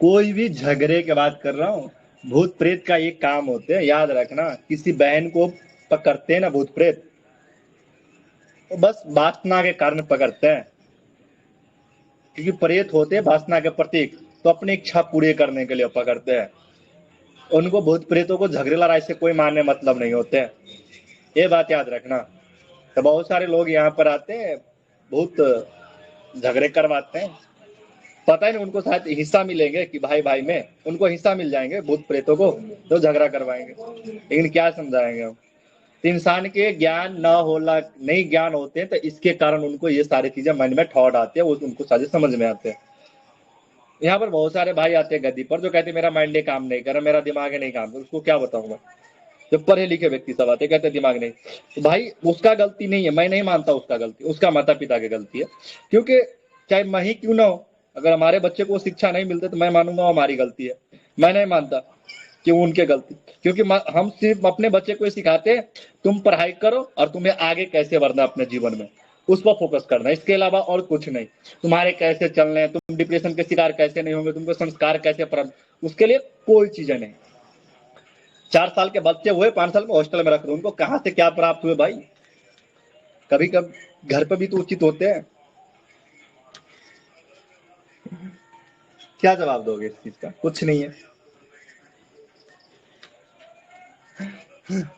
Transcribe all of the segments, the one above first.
कोई भी झगड़े की बात कर रहा हूँ। भूत प्रेत का एक काम होते हैं, याद रखना। किसी बहन को पकड़ते हैं ना भूत प्रेत, तो बस वासना के कारण पकड़ते हैं, क्योंकि प्रेत होते हैं वासना के प्रतीक, तो अपनी इच्छा पूरी करने के लिए पकड़ते हैं। उनको भूत प्रेतों को झगड़े लड़ाई से कोई मानने मतलब नहीं होते हैं, ये बात याद रखना। तो बहुत सारे लोग यहाँ पर आते हैं, बहुत झगड़े करवाते हैं, पता ही नहीं उनको शायद हिस्सा मिलेंगे कि भाई भाई में उनको हिस्सा मिल जाएंगे भूत प्रेतों को, तो झगड़ा करवाएंगे। लेकिन क्या समझाएंगे हम। तो इंसान के ज्ञान न होला नहीं ज्ञान होते हैं, तो इसके कारण उनको ये सारी चीजें मन में ठौट आती है, वो उनको सारे समझ में आते हैं। यहाँ पर बहुत सारे भाई आते हैं गद्दी पर, जो कहते हैं मेरा माइंड काम नहीं कर रहा, मेरा दिमाग नहीं काम कर रहा। उसको क्या बताऊंगा। जो पढ़े लिखे व्यक्ति सब आते कहते दिमाग नहीं, तो भाई उसका गलती नहीं है, मैं नहीं मानता उसका गलती, उसका माता पिता की गलती है। क्योंकि चाहे मैं ही क्यों ना हो, अगर हमारे बच्चे को शिक्षा नहीं मिलती तो मैं मानूंगा हमारी गलती है। मैं नहीं मानता कि वो उनके गलती, क्योंकि हम सिर्फ अपने बच्चे को सिखाते हैं तुम पढ़ाई करो और तुम्हें आगे कैसे बढ़ना अपने जीवन में, उस पर फोकस करना, इसके अलावा और कुछ नहीं। तुम्हारे कैसे चलने, तुम डिप्रेशन के शिकार कैसे नहीं होंगे, तुमको संस्कार कैसे प्राप्त, उसके लिए कोई चीजें नहीं। 4 साल के बच्चे हुए 5 साल में हॉस्टल में रख दो, उनको कहां से क्या प्राप्त हुए भाई। कभी कभी घर पर भी तो उचित होते हैं। क्या जवाब दोगे इस चीज का। कुछ नहीं है।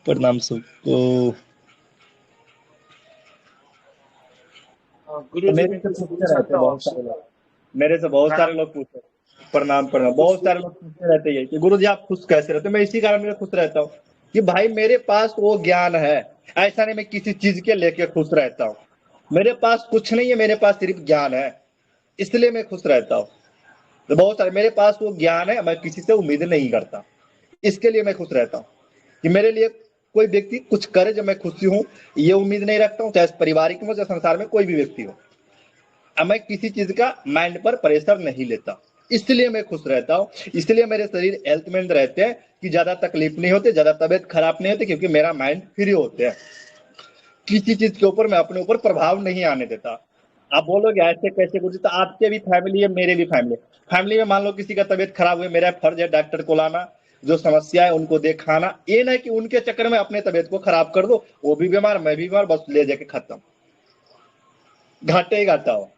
प्रणाम सबको। गुरु जी मेरे मैं से कुछ पूछ पूछते रहते सकता हैं हूँ बहुत आपसे? सारे लोग, मेरे से बहुत सारे प्रणाम। लोग पूछते हैं। प्रणाम प्रणाम। कुछ बहुत सारे लोग पूछते रहते हैं कि गुरु जी आप खुश कैसे रहते हो। मैं इसी कारण मैं खुश रहता हूँ कि भाई मेरे पास वो ज्ञान है। ऐसा नहीं मैं किसी चीज के लेके खुश रहता हूँ। मेरे पास कुछ नहीं है, मेरे पास सिर्फ ज्ञान है, इसलिए मैं खुश रहता हूँ। तो बहुत सारे मेरे पास वो ज्ञान है, मैं किसी से उम्मीद नहीं करता, इसके लिए मैं खुश रहता हूँ। कि मेरे लिए कोई व्यक्ति कुछ करे जो मैं खुशी हूँ, ये उम्मीद नहीं रखता हूँ, चाहे पारिवारिक हो चाहे संसार में कोई भी व्यक्ति हो। अब मैं किसी चीज का माइंड पर प्रेशर नहीं लेता, इसलिए मैं खुश रहता हूँ। इसलिए मेरे शरीर हेल्थमेंद रहते हैं कि ज्यादा तकलीफ नहीं होती, ज्यादा तबियत खराब नहीं होती, क्योंकि मेरा माइंड फ्री होते हैं। किसी चीज के ऊपर मैं अपने ऊपर प्रभाव नहीं आने देता। आप बोलोगे ऐसे कैसे गुरु जी, तो आपके भी फैमिली है मेरे भी फैमिली है। फैमिली में मान लो किसी का तबियत खराब हुई, मेरा फर्ज है डॉक्टर को लाना, जो समस्या है उनको दिखाना। ये नहीं कि उनके चक्कर में अपने तबियत को खराब कर दो, वो भी बीमार मैं भी बीमार, बस ले जाके खत्म, घाटे ही घाटा हो।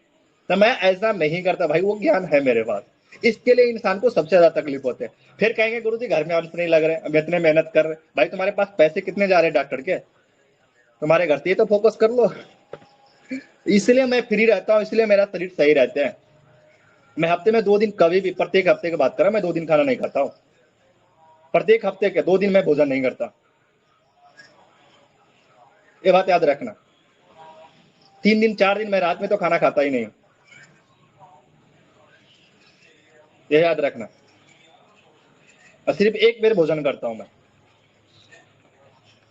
तो मैं ऐसा नहीं करता भाई, वो ज्ञान है मेरे पास। इसके लिए इंसान को सबसे ज्यादा तकलीफ होते हैं। फिर कहेंगे गुरु जी घर में अंश नहीं लग रहे, अब इतने मेहनत कर रहे, भाई तुम्हारे पास पैसे कितने जा रहे हैं डॉक्टर के, तुम्हारे घर से ही तो फोकस कर लो। इसलिए मैं फ्री रहता हूँ, इसलिए मेरा शरीर सही रहता है। मैं हफ्ते में 2 दिन, कभी भी प्रत्येक हफ्ते की बात कर रहा हूं, मैं 2 दिन खाना नहीं खाता हूँ। प्रत्येक हफ्ते के 2 दिन मैं भोजन नहीं करता, ये बात याद रखना। 3 दिन 4 दिन मैं रात में तो खाना खाता ही नहीं, ये याद रखना। और सिर्फ एक बार भोजन करता हूं मैं,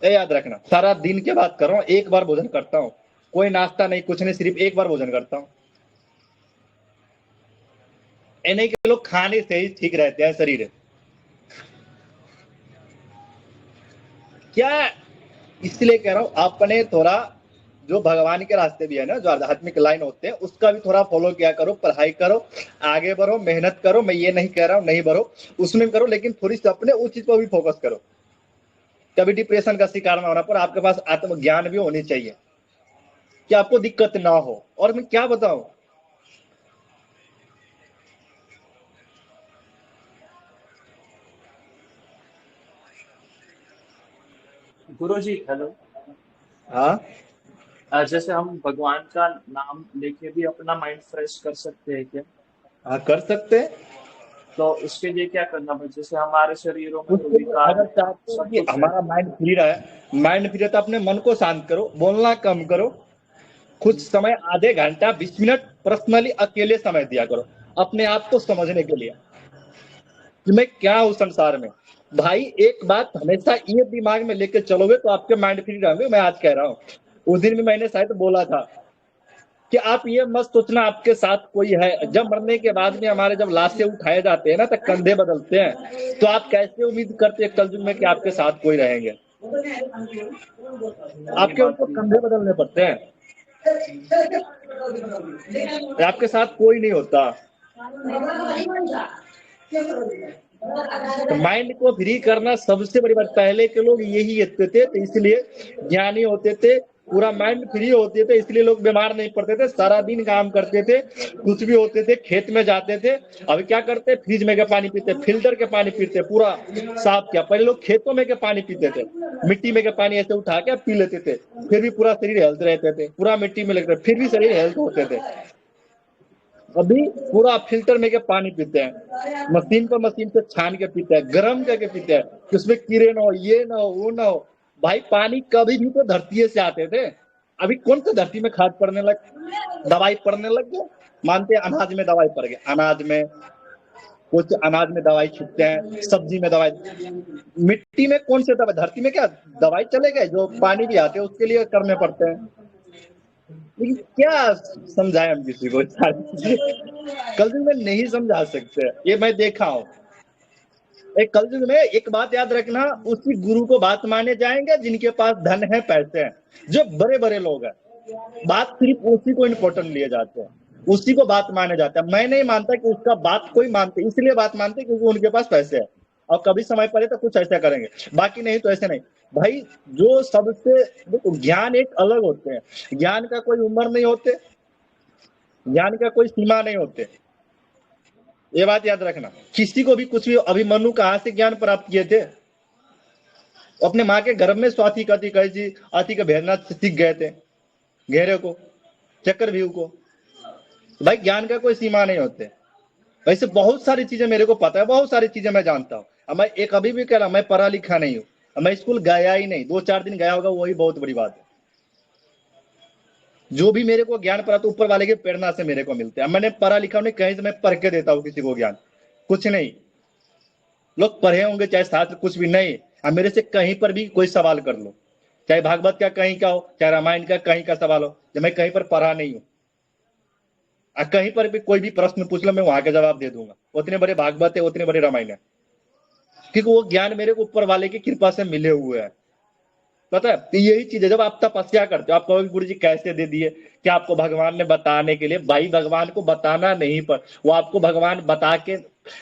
ये याद रखना। सारा दिन की बात कर रहा हूँ, एक बार भोजन करता हूँ। कोई नाश्ता नहीं, कुछ नहीं, सिर्फ एक बार भोजन करता हूँ। ये नहीं कि लोग खाने से ही ठीक रहते हैं शरीर, क्या। इसलिए कह रहा हूं अपने थोड़ा जो भगवान के रास्ते भी है ना, जो आध्यात्मिक लाइन होते हैं, उसका भी थोड़ा फॉलो किया करो, पढ़ाई करो, आगे बढ़ो, मेहनत करो। मैं ये नहीं कह रहा हूं नहीं बढ़ो, उसमें करो, लेकिन थोड़ी सी अपने उस चीज पर भी फोकस करो। कभी डिप्रेशन का शिकार ना होना, पर आपके पास आत्मज्ञान भी होनी चाहिए कि आपको दिक्कत ना हो। और मैं क्या बताऊं, गुरु जी हेलो। हाँ जैसे हम भगवान का नाम लेके भी अपना माइंड फ्रेश कर सकते हैं क्या? हाँ कर सकते हैं। तो उसके लिए क्या करना पड़े? जैसे हमारे शरीरों में तो उसके लिए विकार अगर चाहते हो सब कि कुछ हमारा रहता है। माइंड फ्री रहे, माइंड फ्री रहता, अपने मन को शांत करो, बोलना कम करो, कुछ समय आधे घंटा 20 मिनट पर्सनली अकेले समय दिया करो, अपने आप को समझने के लिए कि मैं क्या हूं संसार में। भाई एक बात हमेशा ये दिमाग में लेके चलोगे तो आपके माइंड फ्री रहेंगे। मैं आज कह रहा हूँ, उस दिन भी मैंने शायद बोला था कि आप ये मत सोचना आपके साथ कोई है। जब मरने के बाद में हमारे जब लाशें उठाए जाते हैं ना, तो कंधे बदलते हैं, तो आप कैसे उम्मीद करते हैं कलयुग में कि आपके साथ कोई रहेंगे। ये आपके बात उनको भी कंधे बदलने पड़ते हैं, आपके साथ कोई नहीं होता। तो माइंड को फ्री करना सबसे बड़ी बात। पहले के लोग यही करते थे, तो इसलिए ज्ञानी होते थे, पूरा माइंड फ्री होते थे, इसलिए लोग बीमार नहीं पड़ते थे, सारा दिन काम करते थे, कुछ भी होते थे, खेत में जाते थे। अभी क्या करते, फ्रिज में के पानी पीते, फिल्टर के पानी पीते, पूरा साफ किया। पहले लोग खेतों में के पानी पीते थे, मिट्टी में के पानी ऐसे उठा के पी लेते थे, फिर भी पूरा शरीर हेल्थ रहते थे, पूरा मिट्टी में लगते फिर भी शरीर हेल्थ होते थे। अभी पूरा फिल्टर में के पानी पीते हैं, मशीन से छान के पीते हैं, गर्म करके पीते हैं कि उसमें कीड़े ना हो, ये ना हो, वो ना हो। भाई पानी कभी भी तो धरती से आते थे, अभी कौन सा धरती में खाद पड़ने लग, दवाई पड़ने लग गया। मानते हैं अनाज में दवाई पड़ गई, अनाज में कुछ, अनाज में दवाई छिड़कते हैं, सब्जी में दवाई, मिट्टी में कौन से दवाई, धरती में क्या दवाई चले गए, जो पानी भी आते हैं उसके लिए करने पड़ते हैं। लेकिन क्या समझाए हम किसी को, कलयुग में नहीं समझा सकते, ये मैं देखा हूँ। एक कलयुग में एक बात याद रखना, उसी गुरु को बात माने जाएंगे जिनके पास धन है, पैसे हैं, जो बड़े बड़े लोग हैं, बात सिर्फ उसी को इम्पोर्टेंट लिए जाते हैं, उसी को बात माने जाता है। मैं नहीं मानता कि उसका बात कोई मानते, इसलिए बात मानते क्योंकि उनके पास पैसे है, और कभी समय पड़े तो कुछ ऐसा करेंगे, बाकी नहीं तो ऐसे नहीं। भाई जो सबसे देखो, ज्ञान एक अलग होते हैं, ज्ञान का कोई उम्र नहीं होते, ज्ञान का कोई सीमा नहीं होते, ये बात याद रखना। किसी को भी कुछ भी, अभी मनु कहाँ से ज्ञान प्राप्त किए थे, अपने माँ के गर्भ में स्वाति कथी कही अति के भेजना सीख गए थे, घेरे को, चक्रव्यूह को। भाई ज्ञान का कोई सीमा नहीं होते। वैसे बहुत सारी चीजें मेरे को पता है, बहुत सारी चीजें मैं जानता हूँ। मैं एक अभी भी कह रहा, मैं पढ़ा लिखा नहीं हूँ, मैं स्कूल गया ही नहीं, 2-4 दिन गया होगा, वही बहुत बड़ी बात है। जो भी मेरे को ज्ञान प्राप्त ऊपर वाले की प्रेरणा से मेरे को मिलते हैं। मैंने पढ़ा लिखा नहीं, कहीं से मैं पढ़ के देता हूँ किसी को ज्ञान, कुछ नहीं। लोग पढ़े होंगे चाहे शास्त्र, कुछ भी नहीं। अब मेरे से कहीं पर भी कोई सवाल कर लो, चाहे भागवत का कहीं का हो, चाहे रामायण का कहीं का सवाल हो, जब मैं कहीं पर पढ़ा नहीं हूँ, कहीं पर भी कोई भी प्रश्न पूछ लो, मैं वहां का जवाब दे दूंगा। उतने बड़े भागवत है, उतने बड़े रामायण है, क्योंकि वो ज्ञान मेरे को ऊपर वाले की कृपा से मिले हुए हैं। पता है, तो यही चीज है, जब आप तपस्या करते हो, आप कहोगे गुरु जी कैसे दे दिए, क्या आपको भगवान ने बताने के लिए? भाई भगवान को बताना नहीं, पर वो आपको भगवान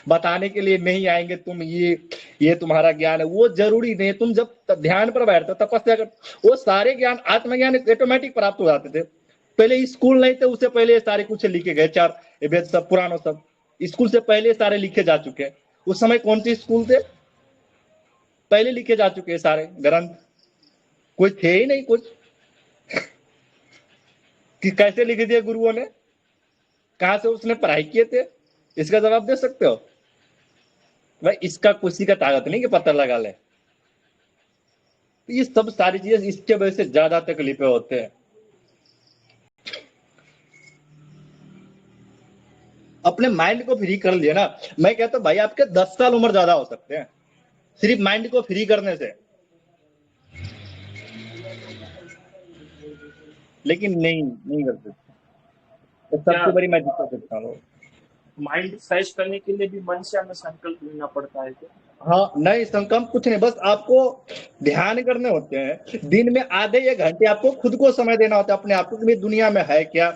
बताने के लिए नहीं आएंगे, तुम ये तुम्हारा ज्ञान है, वो जरूरी नहीं है। तुम जब ध्यान पर बैठते हो, तपस्या करते, वो सारे ज्ञान, आत्मज्ञान ऑटोमेटिक प्राप्त हो जाते थे। पहले स्कूल नहीं थे, उससे पहले सारे कुछ लिखे गए, 4 वेद सब, पुराणों सब, स्कूल से पहले सारे लिखे जा चुके हैं। उस समय कौन से स्कूल थे, पहले लिखे जा चुके हैं सारे ग्रंथ, कोई थे ही नहीं कुछ, कि कैसे लिख दिए गुरुओं ने, कहां से उसने पढ़ाई किए थे, इसका जवाब दे सकते हो? भाई इसका किसी का ताकत नहीं कि पता लगा ले। ये सब सारी चीजें इसके वजह से ज्यादा तकलीफें होते हैं। अपने माइंड को फ्री कर लिया ना, मैं कहता हूं भाई आपके 10 साल उम्र ज्यादा हो सकते हैं सिर्फ माइंड को फ्री करने से, लेकिन नहीं कर सकते। तो क्या सबसे बड़ी मैं दिक्कत देखता हूँ। माइंड फ्रेश करने के लिए भी मन से हमें संकल्प लेना पड़ता है क्या? हाँ नहीं, संकल्प कुछ नहीं, बस आपको ध्यान करने होते हैं। दिन में आधे 1 घंटे आपको खुद को समय देना होता है, अपने आप को, कि दुनिया में है क्या,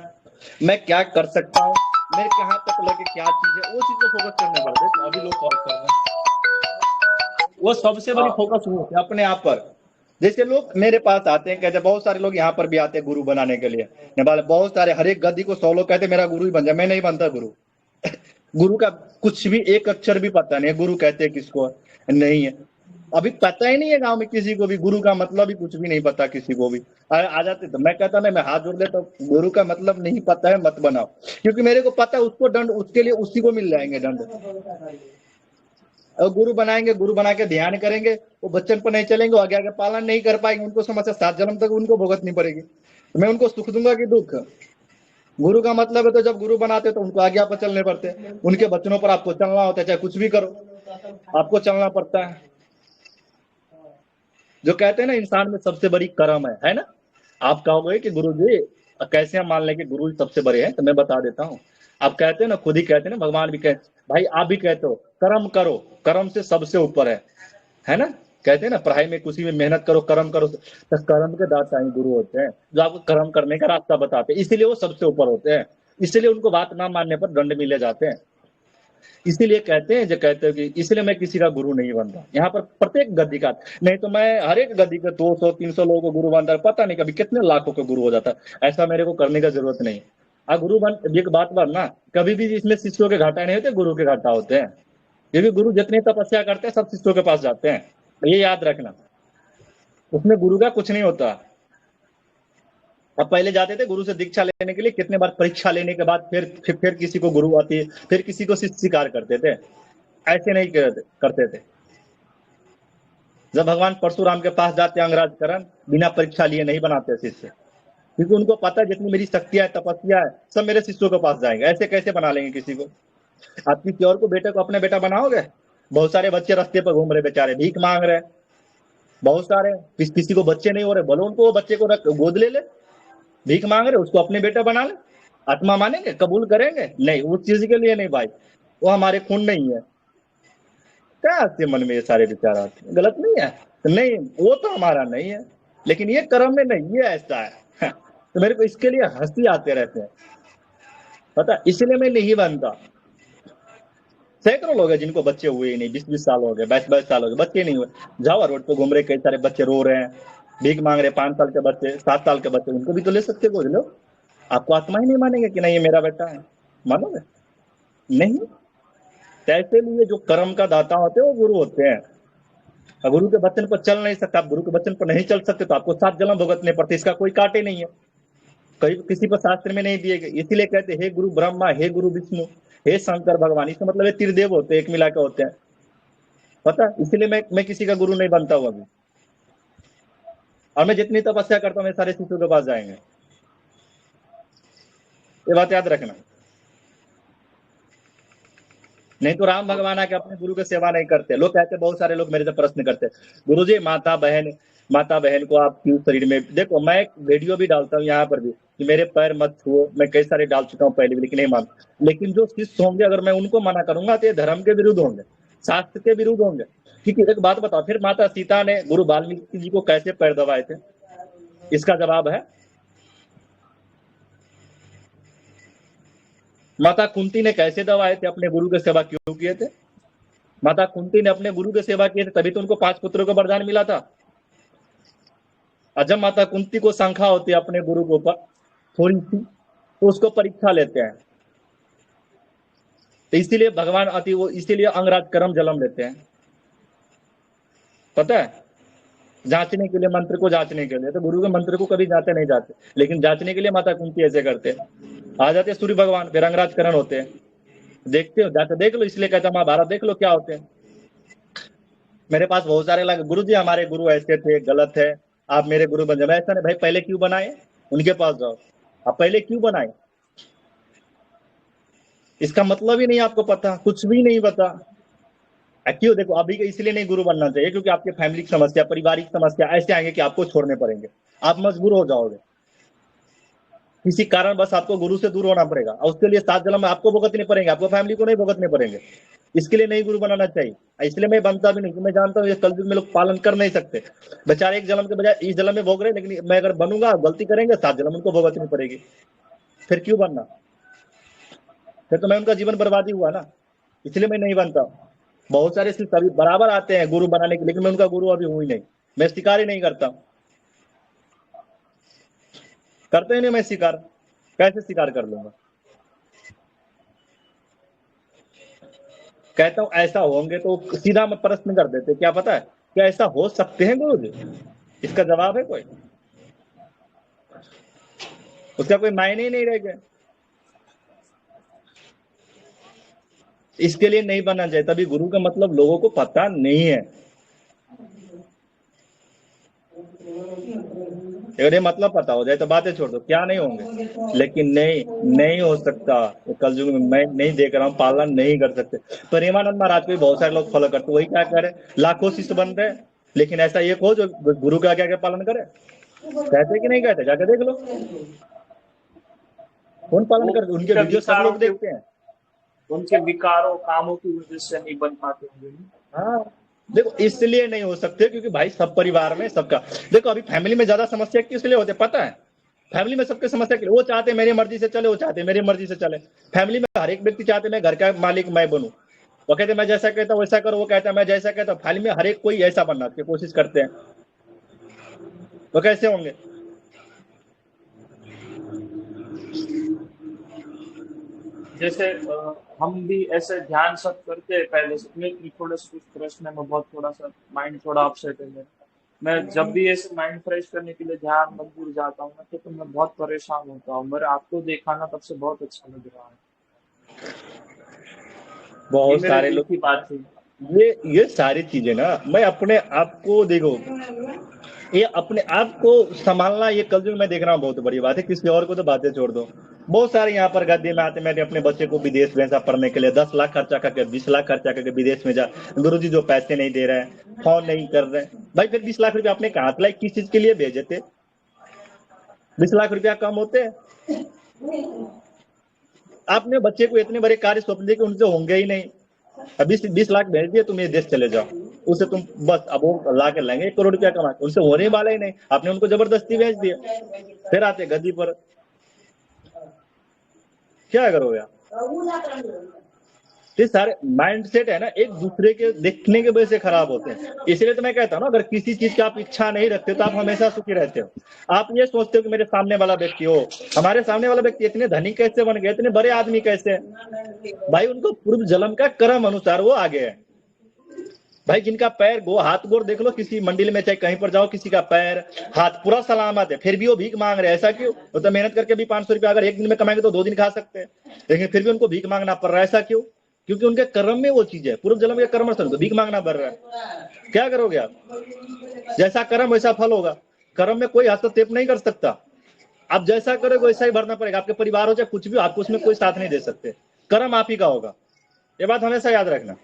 मैं क्या कर सकता हूँ, मेरे कहाँ तक लगे, क्या चीज है, वो चीज को फोकस करने पड़ते हैं। तो अभी लोग कॉल कर रहे हैं, वो सबसे बड़ी हाँ, फोकस वो है अपने आप पर। जैसे लोग मेरे पास आते हैं, कहते हैं, बहुत सारे लोग यहाँ पर भी आते हैं गुरु बनाने के लिए, नेपाल बहुत सारे, हर एक गद्दी को 100 लोग कहते हैं मेरा गुरु ही बन जाए। मैं नहीं बनता गुरु। गुरु का कुछ भी एक अक्षर भी पता नहीं है, गुरु कहते हैं किसको नहीं है। अभी पता ही नहीं है गांव में किसी को भी, गुरु का मतलब ही कुछ भी नहीं पता किसी को भी। आ जाते तो मैं कहता ना, मैं हाथ जोड़ देता, तो गुरु का मतलब नहीं पता है, मत बनाओ, क्योंकि मेरे को पता है उसको दंड, उसके लिए उसी को मिल जाएंगे दंड। और गुरु बनाएंगे, गुरु बना के ध्यान करेंगे, वो बच्चन पर नहीं चलेंगे, वो आगे आगे पालन नहीं कर पाएंगे, उनको समस्या 7 जन्म तक उनको भुगतनी पड़ेगी। तो मैं उनको सुख दूंगा कि दुख? गुरु का मतलब है, तो जब गुरु बनाते तो उनको आज्ञा पर चलने पड़ते, उनके बच्चों पर आपको चलना होता है, चाहे कुछ भी करो आपको चलना पड़ता है। जो कहते हैं ना, इंसान में सबसे बड़ी कर्म है ना। आप कहोगे कि गुरु जी कैसे हम मान लें कि गुरु जी सबसे बड़े हैं, तो मैं बता देता हूँ। आप कहते हैं ना, खुद ही कहते हैं ना, भगवान भी कहते, भाई आप भी कहते हो कर्म करो, कर्म से सबसे ऊपर है ना। कहते हैं ना, पढ़ाई में कुछ भी मेहनत करो, कर्म करो, तो कर्म के दाता ही गुरु होते हैं, जो आपको कर्म करने का रास्ता बताते हैं, इसीलिए वो सबसे ऊपर होते हैं, इसलिए उनको बात ना मानने पर दंड मिले जाते हैं। इसीलिए कहते हैं, जो कहते हैं कि इसलिए मैं किसी का गुरु नहीं बनता। यहाँ पर प्रत्येक गद्दी का, नहीं तो मैं हर एक गद्दी के 200-300 लोगों को गुरु बनता, पता नहीं कभी कितने लाखों के गुरु हो जाता। ऐसा मेरे को करने का जरूरत नहीं। गुरु बन एक बात बनना, कभी भी इसमें शिष्यों के घाटा नहीं होते, गुरु के घाटा होते हैं। क्योंकि गुरु जितनी तपस्या करते हैं सब शिष्यों के पास जाते हैं, ये याद रखना। उसमें गुरु का कुछ नहीं होता। अब पहले जाते थे गुरु से दीक्षा लेने के लिए, कितने बार परीक्षा लेने के बाद फिर किसी को गुरु आती, फिर किसी को शिष्य स्वीकार करते थे। ऐसे नहीं करते थे। जब भगवान परशुराम के पास जाते अंगराज करण, बिना परीक्षा लिए नहीं बनाते शिष्य, क्योंकि उनको पता है जितनी मेरी शक्तियां है, तपस्या है, सब मेरे शिष्यों के पास जाएंगे। ऐसे कैसे बना लेंगे किसी को? आप किसी और को बेटे को अपने बेटा बनाओगे? बहुत सारे बच्चे रास्ते पर घूम रहे, बेचारे भीख मांग रहे, बहुत सारे। किसी को बच्चे नहीं हो रहे, बोलो उनको बच्चे को गोद ले, भीख मांग रहे, उसको अपने बेटा बना ले। आत्मा मानेंगे, कबूल करेंगे? नहीं, उस चीज के लिए नहीं भाई, वो हमारे खून नहीं है। क्या आपके मन में ये सारे विचार आते? गलत नहीं है? तो नहीं, वो तो हमारा नहीं है, लेकिन ये कर्म में नहीं, ये ऐसा है। तो मेरे को इसके लिए हंसी आते रहते हैं, पता, इसलिए मैं नहीं बनता। सैकड़ों लोग हैं जिनको बच्चे हुए ही नहीं, 20-20 साल हो गए, 22 साल हो गए, बच्चे नहीं हुए। जाओ रोड पे घूम रहे, कई सारे बच्चे रो रहे हैं, भीख मांग रहे, 5 साल के बच्चे, 7 साल के बच्चे, उनको भी तो ले सकते हो। लो, आपको आत्मा ही नहीं मानेंगे कि नहीं ये मेरा बेटा है? मानोगे नहीं। कैसे लिए जो कर्म का दाता होते हैं वो गुरु होते हैं। गुरु के वचन पर चल नहीं सकता, आप गुरु के वचन पर नहीं चल सकते तो आपको 7 जन्म भुगतने पड़ते, इसका कोई काटे नहीं है, कहीं किसी पर शास्त्र में नहीं दिए गए। इसीलिए कहते हे गुरु ब्रह्मा, हे गुरु विष्णु, हे शंकर भगवान। इसका मतलब त्रिदेव होते हैं, एक मिला के होते हैं, पता। इसलिए मैं किसी का गुरु नहीं बनता हूं अभी। और मैं जितनी तपस्या करता हूं, मेरे सारे शिष्यों के पास जाएंगे, ये बात याद रखना। नहीं तो राम भगवान आके अपने गुरु की सेवा नहीं करते। लोग कहते, बहुत सारे लोग मेरे से प्रश्न करते, गुरुजी माता बहन को आप क्यों शरीर में, देखो मैं एक वीडियो भी डालता हूँ यहाँ पर भी कि मेरे पैर मत छुओ, मैं कई सारे डाल चुका हूँ पहले भी, लेकिन नहीं मान। लेकिन जो शिष्य होंगे, अगर मैं उनको मना करूंगा तो ये धर्म के विरुद्ध होंगे, शास्त्र के विरुद्ध होंगे। क्योंकि एक बात बताओ, फिर माता सीता ने गुरु वाल्मीकि जी को कैसे पैर दबाए थे? इसका जवाब है, माता कुंती ने कैसे दबाए थे? अपने गुरु की सेवा क्यों किए थे? माता कुंती ने अपने गुरु की सेवा किए थे, तभी तो उनको 5 पुत्रों का वरदान मिला था। और जब माता कुंती को शंका होती है अपने गुरु के ऊपर थोड़ी सी, तो उसको परीक्षा लेते हैं। तो इसीलिए भगवान इसीलिए अंगराज कर्म जन्म लेते हैं, पता है, जांचने के लिए, मंत्र को जांचने के लिए। तो गुरु के मंत्र को कभी जांचे नहीं जाते, लेकिन जांचने के लिए माता कुंती ऐसे करते हैं। आ जाते सूर्य भगवान, फिर अंगराज करण होते हैं। देखते हो, जाकर देख लो। इसलिए कहता महाभारत देख लो क्या होते हैं। मेरे पास बहुत सारे लगे, गुरु जी हमारे गुरु ऐसे थे, गलत है, आप मेरे गुरु बन जाए। ऐसा नहीं भाई, पहले क्यों बनाए? उनके पास जाओ, आप पहले क्यों बनाए? इसका मतलब ही नहीं आपको पता, कुछ भी नहीं पता। क्यों? देखो अभी इसलिए नहीं गुरु बनना चाहिए क्योंकि आपके फैमिली की समस्या, पारिवारिक समस्या ऐसे आएंगे कि आपको छोड़ने पड़ेंगे, आप मजबूर हो जाओगे। किसी कारण बस आपको गुरु से दूर होना पड़ेगा, और उसके लिए 7 जन्म में आपको भुगतने पड़ेंगे, आपको फैमिली को नहीं भुगतने पड़ेंगे। इसके लिए नहीं गुरु बनाना चाहिए। इसलिए मैं बनता भी नहीं, मैं जानता हूँ ये कलयुग में लोग पालन कर नहीं सकते। बेचारे एक जन्म के बजाय इस जन्म में भोग रहे, लेकिन मैं अगर बनूंगा, गलती करेंगे, 7 जन्म उनको भुगतनी पड़ेगी। फिर क्यों बनना? फिर तो मैं उनका जीवन बर्बादी हुआ ना। इसलिए मैं नहीं बनता। बहुत सारे शिष्य अभी बराबर आते हैं गुरु बनाने के, लेकिन मैं उनका गुरु अभी हूं ही नहीं, मैं स्वीकार ही नहीं करता। करते ही नहीं मैं स्वीकार, कैसे स्वीकार कर लूंगा? कहता हूं ऐसा होंगे तो सीधा मैं प्रश्न कर देते, क्या पता है क्या ऐसा हो सकते हैं गुरु जी? इसका जवाब है कोई? उसका कोई मायने ही नहीं रह गया। इसके लिए नहीं बनना चाहिए। तभी गुरु का मतलब लोगों को पता नहीं है। अगर ये मतलब पता हो जाए तो बातें छोड़ दो, क्या नहीं होंगे। लेकिन नहीं हो सकता। कलयुग में मैं नहीं देख रहा हूँ, पालन नहीं कर सकते। प्रेमानंद महाराज को भी बहुत सारे लोग फॉलो करते, वही क्या करे, लाखों शिष्य बन रहे, लेकिन ऐसा एक हो जो गुरु का क्या पालन करे? कहते कि नहीं कहते? जाके देख लो कौन पालन कर। उनके वीडियो सब लोग देखते हैं। उनके विकारों कामों की वजह से नहीं बन पाते होंगे। हाँ देखो, इसलिए नहीं हो सकते क्योंकि भाई सब परिवार में सबका, देखो अभी फैमिली में ज्यादा समस्या किस लिए होते पता है? फैमिली में सबके समस्या क्या, वो चाहते मेरी मर्जी से चले, वो चाहते मेरी मर्जी से चले। फैमिली में हर एक व्यक्ति चाहते मैं घर का मालिक मैं बनूं, वो कहते मैं जैसा कहता हूं वैसा करो, वो कहता है मैं जैसा कहता हूं। फैमिली में हर एक कोई ऐसा बनना की कोशिश करते हैं, तो कैसे होंगे? जैसे हम भी ऐसे ध्यान सब करते हैं पहले से। मैं थोड़ा सा कुछ प्रश्न है, मैं बहुत थोड़ा सा माइंड थोड़ा अपसेट है मेरा। मैं जब भी ऐसे माइंड फ्रेश करने के लिए ध्यान मंदिर जाता हूँ ना, तो मैं बहुत परेशान होता हूँ। मेरे आपको देखा ना, तब से बहुत अच्छा लग रहा है। ये बहुत मेरे सारे दिल लोग, की बात थी। ये सारी चीजें ना, मैं अपने आप को देखो, ये अपने आप को संभालना, ये कलयुग में देख रहा हूँ बहुत बड़ी बात है। किसी और को तो बातें छोड़ दो। बहुत सारे यहाँ पर गद्दी में आते, मैंने अपने बच्चे को विदेश भेजा पढ़ने के लिए, 10 लाख खर्चा करके, 20 लाख खर्चा करके विदेश में जा, गुरुजी जो पैसे नहीं दे रहे हैं, फोन नहीं कर रहे हैं। भाई फिर 20 लाख रुपया आपने कहाँ से लाए, किस चीज के लिए भेजे थे? 20 लाख रुपया कम होते? आपने बच्चे को इतने बड़े कार्य सौंप दिए कि उनसे होंगे ही नहीं। अभी 20 लाख भेज दिए, तुम ये देश चले जाओ, उसे तुम बस अब वो ला के लाएंगे 1 करोड़ रुपया कमा के, उनसे होने वाला ही नहीं, आपने उनको जबरदस्ती भेज दिया। फिर आते गद्दी पर, क्या करोगे आप? ये सारे माइंडसेट है ना, एक दूसरे के देखने के वजह से खराब होते हैं। इसलिए तो मैं कहता हूँ ना, अगर किसी चीज की आप इच्छा नहीं रखते तो आप हमेशा सुखी रहते हो। आप ये सोचते हो कि मेरे सामने वाला व्यक्ति हो, हमारे सामने वाला व्यक्ति इतने धनी कैसे बन गए, इतने बड़े आदमी कैसे? भाई उनको पूर्व जन्म का कर्म अनुसार वो आगे है। भाई जिनका पैर गो हाथ गोड़ देख लो, किसी मंदिर में चाहे कहीं पर जाओ, किसी का पैर हाथ पूरा सलामत है, फिर भी वो भीख मांग रहे हैं। ऐसा क्यों? वो तो मेहनत करके भी 500 रुपया अगर एक दिन में कमाएंगे तो 2 दिन खा सकते हैं, लेकिन फिर भी उनको भीख मांगना पड़ रहा है। ऐसा क्यों? क्योंकि उनके कर्म में वो चीज है, पूर्व जन्म के कर्म से उनको भीख मांगना पड़ रहा है। क्या करोगे आप? जैसा कर्म वैसा फल होगा। कर्म में कोई हस्तक्षेप नहीं कर सकता। आप जैसा करोगे वैसा ही भरना पड़ेगा। आपके परिवार हो चाहे कुछ भी, आपको उसमें कोई साथ नहीं दे सकते। कर्म आप ही का होगा, ये बात हमेशा याद रखना।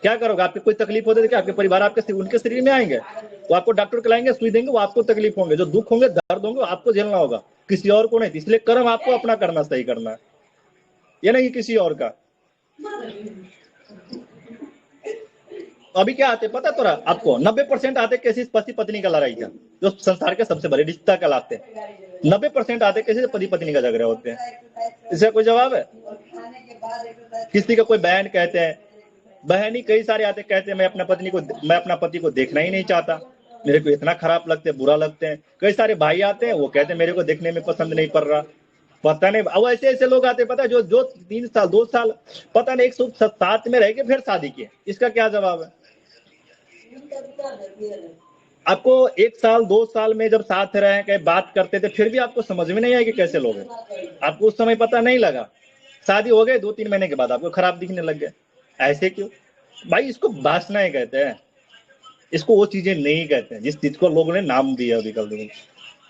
क्या करोगे? आपकी कोई तकलीफ होती है क्या? आपके परिवार आपके उनके शरीर में आएंगे, वो आपको डॉक्टर खिलाएंगे, सुई देंगे, वो आपको तकलीफ होंगे, जो दुख होंगे दर्द होंगे आपको झेलना होगा, किसी और को नहीं। इसलिए कर्म आपको अपना करना सही करना है, ये नहीं किसी और का। अभी क्या आते पता तोरा आपको? 90% आते कैसी पति पत्नी का लड़ाई का, जो संसार के सबसे बड़े रिश्ता कहलाते हैं। 90% आते कैसे पति पत्नी का झगड़ा होते हैं। इसका कोई जवाब है? किसी का कोई बहन कहते हैं, बहन ही कई सारे आते कहते हैं मैं अपना पति को देखना ही नहीं चाहता, मेरे को इतना खराब लगते हैं, बुरा लगते हैं। कई सारे भाई आते हैं, वो कहते हैं मेरे को देखने में पसंद नहीं पड़ रहा। पता नहीं, अब ऐसे ऐसे लोग आते पता है, जो 3 साल 2 साल पता नहीं 107 में रह के फिर शादी किए। इसका क्या जवाब है? आपको 1 साल 2 साल में जब साथ रहे, कहीं बात करते थे, फिर भी आपको समझ में नहीं आया कि कैसे लोग हैं। आपको उस समय पता नहीं लगा, शादी हो गए 2-3 महीने के बाद आपको खराब दिखने लग गए। ऐसे क्यों? भाई इसको वासनाएं कहते हैं, इसको वो चीजें नहीं कहते हैं जिस चीज को लोगों ने नाम दिया अभी कल दिन।